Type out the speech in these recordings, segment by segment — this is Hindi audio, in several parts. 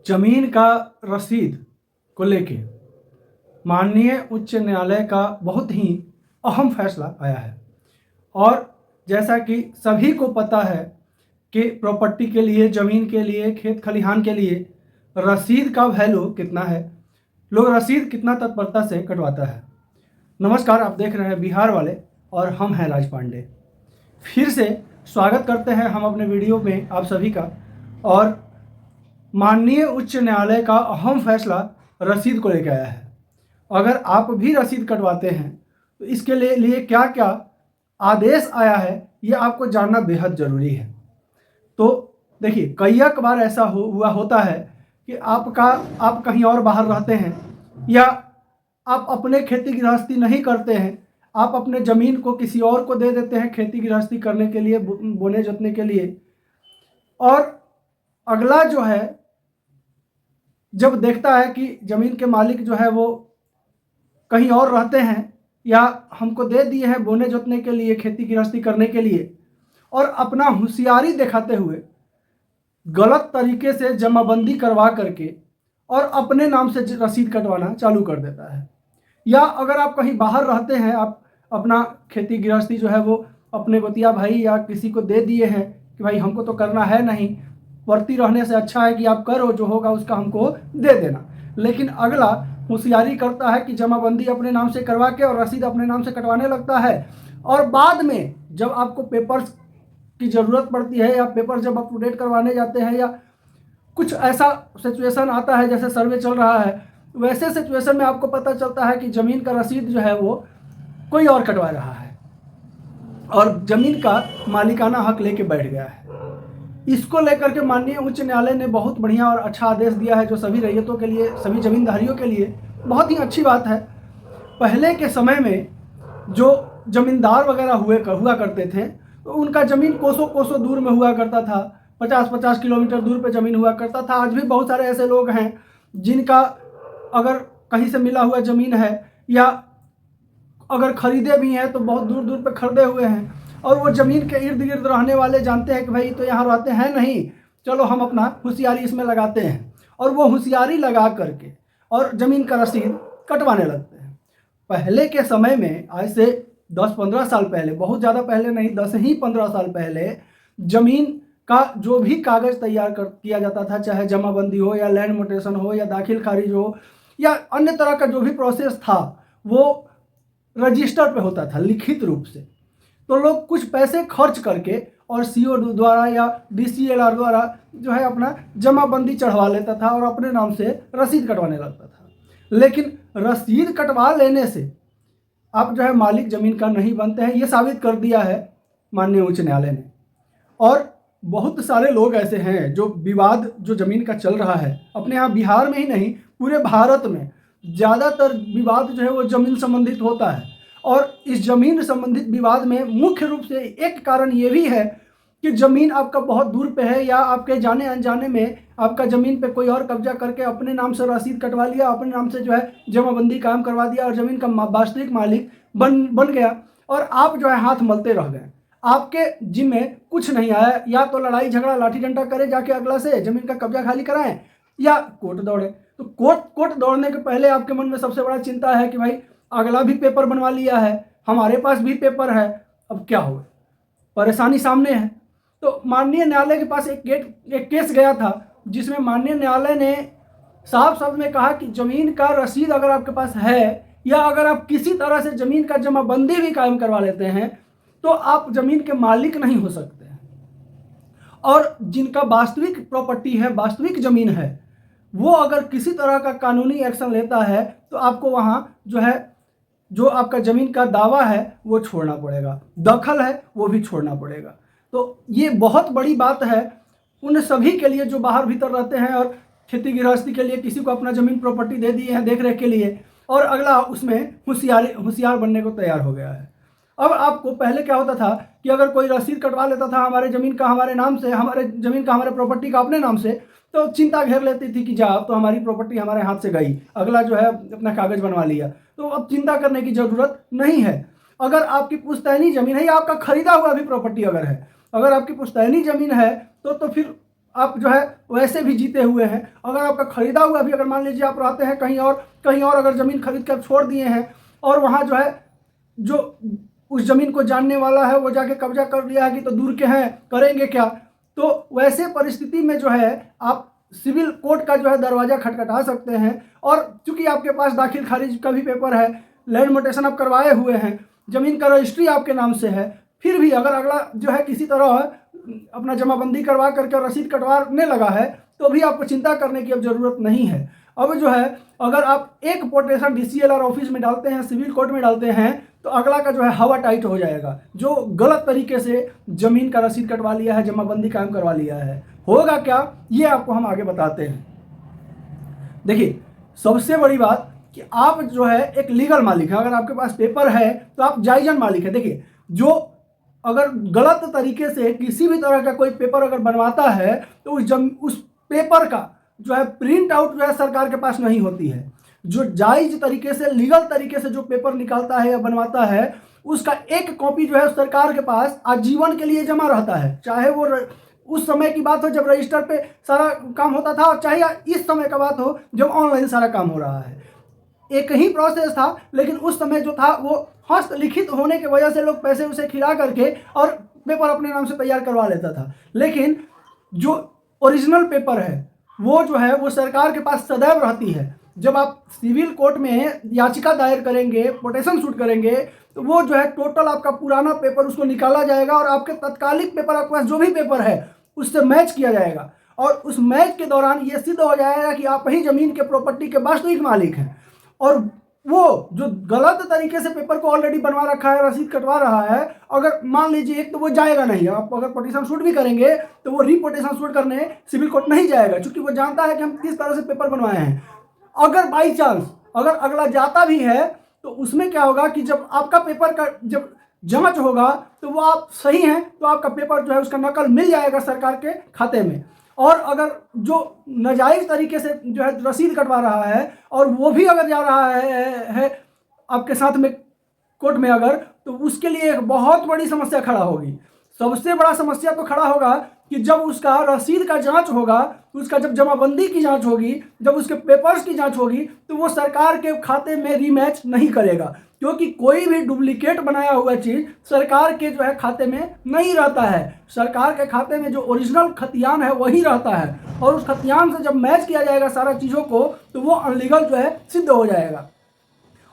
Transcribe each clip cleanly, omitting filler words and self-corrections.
जमीन का रसीद को लेके माननीय उच्च न्यायालय का बहुत ही अहम फैसला आया है। और जैसा कि सभी को पता है कि प्रॉपर्टी के लिए, ज़मीन के लिए, खेत खलिहान के लिए रसीद का वैल्यू कितना है, लोग रसीद कितना तत्परता से कटवाता है। नमस्कार, आप देख रहे हैं बिहार वाले और हम हैं राज पांडे। फिर से स्वागत करते हैं हम अपने वीडियो में आप सभी का। और माननीय उच्च न्यायालय का अहम फैसला रसीद को लेकर आया है। अगर आप भी रसीद कटवाते हैं तो इसके लिए क्या क्या आदेश आया है ये आपको जानना बेहद ज़रूरी है। तो देखिए, कई बार ऐसा होता है कि आप कहीं और बाहर रहते हैं या आप अपने खेती गृहस्थी नहीं करते हैं, आप अपने ज़मीन को किसी और को दे देते हैं खेती गृहस्थी करने के लिए, बोने जोतने के लिए। और अगला जो है जब देखता है कि ज़मीन के मालिक जो है वो कहीं और रहते हैं या हमको दे दिए हैं बोने जोतने के लिए, खेती गृहस्थी करने के लिए, और अपना होशियारी दिखाते हुए गलत तरीके से जमाबंदी करवा करके और अपने नाम से रसीद कटवाना चालू कर देता है। या अगर आप कहीं बाहर रहते हैं, आप अपना खेती गृहस्थी जो है वो अपने गोतिया भाई या किसी को दे दिए हैं कि भाई हमको तो करना है नहीं, पड़ती रहने से अच्छा है कि आप करो, जो होगा उसका हमको दे देना। लेकिन अगला होशियारी करता है कि जमाबंदी अपने नाम से करवा के और रसीद अपने नाम से कटवाने लगता है। और बाद में जब आपको पेपर्स की ज़रूरत पड़ती है या पेपर जब अप टू डेट करवाने जाते हैं या कुछ ऐसा सिचुएशन आता है, जैसे सर्वे चल रहा है, वैसे सिचुएशन में आपको पता चलता है कि ज़मीन का रसीद जो है वो कोई और कटवा रहा है और ज़मीन का मालिकाना हक लेके बैठ गया है। इसको लेकर के माननीय उच्च न्यायालय ने बहुत बढ़िया और अच्छा आदेश दिया है, जो सभी रैयतों के लिए, सभी ज़मींदारियों के लिए बहुत ही अच्छी बात है। पहले के समय में जो ज़मींदार वगैरह हुआ करते थे तो उनका ज़मीन कोसों कोसों दूर में हुआ करता था, 50-50 किलोमीटर दूर पे ज़मीन हुआ करता था। आज भी बहुत सारे ऐसे लोग हैं जिनका अगर कहीं से मिला हुआ ज़मीन है या अगर खरीदे भी हैं तो बहुत दूर दूर पे खरीदे हुए हैं, और वो ज़मीन के इर्द गिर्द रहने वाले जानते हैं कि भाई तो यहाँ रहते हैं नहीं, चलो हम अपना होशियारी इसमें लगाते हैं, और वो होशियारी लगा करके और ज़मीन का रसीद कटवाने लगते हैं। पहले के समय में, आज से 10-15 साल पहले, बहुत ज़्यादा पहले नहीं, 10 ही 15 साल पहले ज़मीन का जो भी कागज़ तैयार किया जाता था, चाहे जमाबंदी हो या लैंड म्यूटेशन हो या दाखिल खारिज हो या अन्य तरह का जो भी प्रोसेस था, वो रजिस्टर पे होता था लिखित रूप से। तो लोग कुछ पैसे खर्च करके और सीओ द्वारा या डीसीएलआर द्वारा जो है अपना जमाबंदी चढ़वा लेता था और अपने नाम से रसीद कटवाने लगता था। लेकिन रसीद कटवा लेने से आप जो है मालिक ज़मीन का नहीं बनते हैं, ये साबित कर दिया है माननीय उच्च न्यायालय ने। और बहुत सारे लोग ऐसे हैं जो विवाद जो ज़मीन का चल रहा है, अपने यहाँ बिहार में ही नहीं पूरे भारत में ज़्यादातर विवाद जो है वो ज़मीन संबंधित होता है। और इस ज़मीन संबंधित विवाद में मुख्य रूप से एक कारण ये भी है कि ज़मीन आपका बहुत दूर पे है या आपके जाने अनजाने में आपका ज़मीन पे कोई और कब्जा करके अपने नाम से रसीद कटवा लिया, अपने नाम से जो है जमाबंदी काम करवा दिया और ज़मीन का वास्तविक मालिक बन गया, और आप जो है हाथ मलते रह गए। आपके जिम्मे कुछ नहीं आया, या तो लड़ाई झगड़ा लाठी डंडा करे जाके अगला से ज़मीन का कब्जा खाली कराएं या कोर्ट दौड़े। तो कोर्ट दौड़ने के पहले आपके मन में सबसे बड़ा चिंता है कि भाई अगला भी पेपर बनवा लिया है, हमारे पास भी पेपर है, अब क्या होगा, परेशानी सामने है। तो माननीय न्यायालय के पास एक केस गया था जिसमें माननीय न्यायालय ने साफ शब्द में कहा कि ज़मीन का रसीद अगर आपके पास है या अगर आप किसी तरह से ज़मीन का जमाबंदी भी कायम करवा लेते हैं तो आप ज़मीन के मालिक नहीं हो सकते हैं। और जिनका वास्तविक प्रॉपर्टी है, वास्तविक ज़मीन है, वो अगर किसी तरह का कानूनी एक्शन लेता है तो आपको वहाँ जो है जो आपका ज़मीन का दावा है वो छोड़ना पड़ेगा, दखल है वो भी छोड़ना पड़ेगा। तो ये बहुत बड़ी बात है उन सभी के लिए जो बाहर भीतर रहते हैं और खेती गृहस्थी के लिए किसी को अपना ज़मीन प्रॉपर्टी दे दिए हैं देख रेख के लिए, और अगला उसमें होशियार बनने को तैयार हो गया है। अब आपको पहले क्या होता था कि अगर कोई रसीद कटवा लेता था हमारे ज़मीन का हमारे नाम से, हमारे ज़मीन का हमारे प्रॉपर्टी का अपने नाम से, तो चिंता घेर लेती थी कि जा अब तो हमारी प्रॉपर्टी हमारे हाथ से गई, अगला जो है अपना कागज़ बनवा लिया, तो अब चिंता करने की ज़रूरत नहीं है। अगर आपकी पुश्तैनी ज़मीन है या आपका खरीदा हुआ भी प्रॉपर्टी अगर है, अगर आपकी पुश्तैनी ज़मीन है तो फिर आप जो है वैसे भी जीते हुए हैं। अगर आपका खरीदा हुआ भी, अगर मान लीजिए आप रहते हैं कहीं और अगर ज़मीन खरीद कर छोड़ दिए हैं और वहाँ जो है जो उस ज़मीन को जानने वाला है वो जाके कब्जा कर लिया है कि तो दूर के हैं, करेंगे क्या। तो वैसे परिस्थिति में जो है आप सिविल कोर्ट का जो है दरवाज़ा खटखटा सकते हैं। और चूंकि आपके पास दाखिल खारिज का भी पेपर है, लैंड म्यूटेशन आप करवाए हुए हैं, ज़मीन का रजिस्ट्री आपके नाम से है, फिर भी अगर अगला जो है किसी तरह अपना जमाबंदी करवा करके रसीद कटवाने लगा है तो भी आपको चिंता करने की अब ज़रूरत नहीं है। अब जो है अगर आप एक पोटेशन DCLR ऑफिस में डालते हैं, सिविल कोर्ट में डालते हैं, तो अगला का जो है हवा टाइट हो जाएगा। जो गलत तरीके से ज़मीन का रसीद कटवा लिया है, जमाबंदी कायम करवा लिया है, होगा क्या ये आपको हम आगे बताते हैं। देखिए, सबसे बड़ी बात कि आप जो है एक लीगल मालिक है। अगर आपके पास पेपर है तो आप जायज़न मालिक है। देखिए, जो अगर गलत तरीके से किसी भी तरह का कोई पेपर अगर बनवाता है तो उस पेपर का जो है प्रिंट आउट जो है सरकार के पास नहीं होती है। जो जायज़ तरीके से, लीगल तरीके से जो पेपर निकालता है या बनवाता है, उसका एक कॉपी जो है सरकार के पास आजीवन के लिए जमा रहता है। चाहे वो उस समय की बात हो जब रजिस्टर पे सारा काम होता था, और चाहे इस समय का बात हो जब ऑनलाइन सारा काम हो रहा है। एक ही प्रोसेस था, लेकिन उस समय जो था वो हस्तलिखित होने की वजह से लोग पैसे उसे खिला करके और पेपर अपने नाम से तैयार करवा लेता था। लेकिन जो ओरिजिनल पेपर है वो जो है वो सरकार के पास सदैव रहती है। जब आप सिविल कोर्ट में याचिका दायर करेंगे, पोटेशन शूट करेंगे, तो वो जो है टोटल आपका पुराना पेपर उसको निकाला जाएगा और आपके तत्कालिक पेपर, आपके पास जो भी पेपर है उससे मैच किया जाएगा। और उस मैच के दौरान ये सिद्ध हो जाएगा कि आप ही ज़मीन के प्रॉपर्टी के वास्तविक मालिक हैं। और वो जो गलत तरीके से पेपर को ऑलरेडी बनवा रखा है, रसीद कटवा रहा है, अगर मान लीजिए, एक तो वो जाएगा नहीं। आप अगर पोटेशन शूट भी करेंगे तो वो रीपोटेशन शूट करने सिविल कोर्ट नहीं जाएगा, क्योंकि वो जानता है कि हम किस तरह से पेपर बनवाए हैं। अगर बाई चांस अगर अगला जाता भी है तो उसमें क्या होगा कि जब आपका पेपर का जब जांच होगा तो वो आप सही हैं तो आपका पेपर जो है उसका नकल मिल जाएगा सरकार के खाते में। और अगर जो नाजायज़ तरीके से जो है रसीद कटवा रहा है और वो भी अगर जा रहा है आपके साथ में कोर्ट में अगर, तो उसके लिए एक बहुत बड़ी समस्या खड़ा होगी। सबसे बड़ा समस्या तो खड़ा होगा कि जब उसका रसीद का जांच होगा, उसका जब जमाबंदी की जांच होगी, जब उसके पेपर्स की जांच होगी, तो वो सरकार के खाते में रीमैच नहीं करेगा, क्योंकि कोई भी डुप्लीकेट बनाया हुआ चीज़ सरकार के जो है खाते में नहीं रहता है। सरकार के खाते में जो ओरिजिनल खतियान है वही रहता है, और उस खतियान से जब मैच किया जाएगा सारा चीज़ों को तो वो अनलीगल जो है सिद्ध हो जाएगा।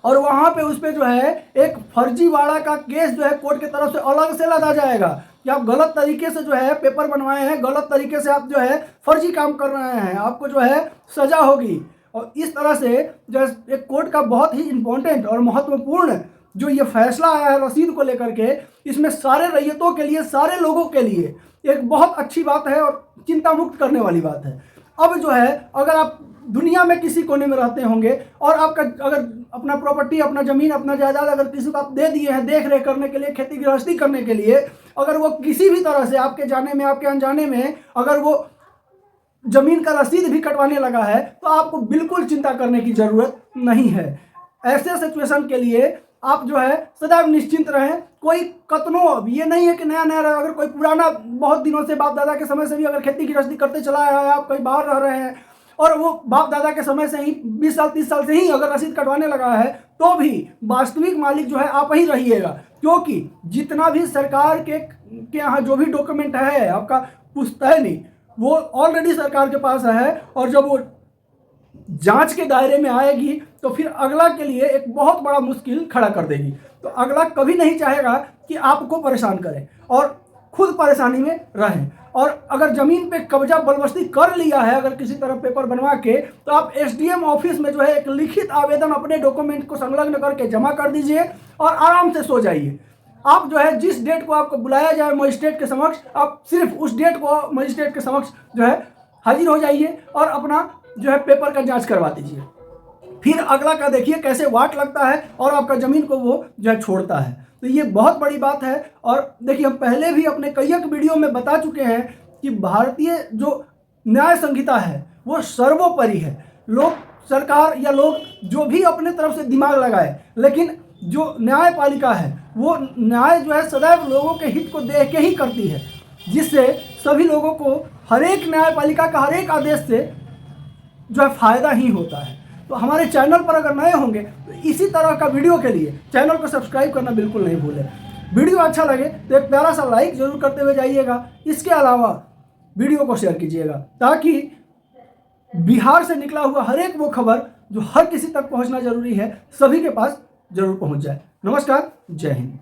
और वहाँ पे उस पर जो है एक फर्जीवाड़ा का केस जो है कोर्ट की तरफ से अलग से लगा जाएगा कि आप गलत तरीके से जो है पेपर बनवाए हैं, गलत तरीके से आप जो है फर्जी काम कर रहे हैं, आपको जो है सजा होगी। और इस तरह से जो एक कोर्ट का बहुत ही इम्पोर्टेंट और महत्वपूर्ण जो ये फैसला आया है रसीद को लेकर के, इसमें सारे रैयतों के लिए, सारे लोगों के लिए एक बहुत अच्छी बात है और चिंता मुक्त करने वाली बात है। अब जो है अगर आप दुनिया में किसी कोने में रहते होंगे और आपका अगर अपना प्रॉपर्टी, अपना ज़मीन, अपना जायदाद अगर किसी को आप दे दिए हैं देख रेख करने के लिए, खेती गृहस्थी करने के लिए, अगर वो किसी भी तरह से आपके जाने में, आपके अनजाने में अगर वो ज़मीन का रसीद भी कटवाने लगा है, तो आपको बिल्कुल चिंता करने की ज़रूरत नहीं है। ऐसे सिचुएशन के लिए आप जो है सदैव निश्चिंत रहें। कोई कतनो ये नहीं है कि नया नया अगर कोई पुराना बहुत दिनों से बाप दादा के समय से भी अगर खेती गृहस्थी करते चला आया है, आप कहीं बाहर रह रहे हैं और वो बाप दादा के समय से ही 20 साल 30 साल से ही अगर रसीद कटवाने लगा है, तो भी वास्तविक मालिक जो है आप ही रहिएगा। क्योंकि जितना भी सरकार के यहाँ जो भी डॉक्यूमेंट है आपका पुश्तैनी, वो ऑलरेडी सरकार के पास है, और जब वो जांच के दायरे में आएगी तो फिर अगला के लिए एक बहुत बड़ा मुश्किल खड़ा कर देगी। तो अगला कभी नहीं चाहेगा कि आपको परेशान करें और खुद परेशानी में रहें। और अगर ज़मीन पे कब्जा बलबस्ती कर लिया है अगर किसी तरह पेपर बनवा के, तो आप SDM ऑफिस में जो है एक लिखित आवेदन अपने डॉक्यूमेंट को संलग्न करके जमा कर दीजिए और आराम से सो जाइए। आप जो है जिस डेट को आपको बुलाया जाए मजिस्ट्रेट के समक्ष, आप सिर्फ उस डेट को मजिस्ट्रेट के समक्ष जो है हाजिर हो जाइए और अपना जो है पेपर का जांच करवा दीजिए। फिर अगला का देखिए कैसे वाट लगता है और आपका ज़मीन को वो जो है छोड़ता है। तो ये बहुत बड़ी बात है। और देखिए, हम पहले भी अपने कई एक वीडियो में बता चुके हैं कि भारतीय जो न्याय संहिता है वो सर्वोपरि है। लोग, सरकार या लोग जो भी अपने तरफ से दिमाग लगाए, लेकिन जो न्यायपालिका है वो न्याय जो है सदैव लोगों के हित को देख के ही करती है। जिससे सभी लोगों को हर एक न्यायपालिका का हर एक आदेश से जो है फ़ायदा ही होता है। तो हमारे चैनल पर अगर नए होंगे तो इसी तरह का वीडियो के लिए चैनल को सब्सक्राइब करना बिल्कुल नहीं भूलें। वीडियो अच्छा लगे तो एक प्यारा सा लाइक ज़रूर करते हुए जाइएगा। इसके अलावा वीडियो को शेयर कीजिएगा ताकि बिहार से निकला हुआ हर एक वो खबर जो हर किसी तक पहुंचना जरूरी है, सभी के पास जरूर पहुंच जाए। नमस्कार, जय हिंद।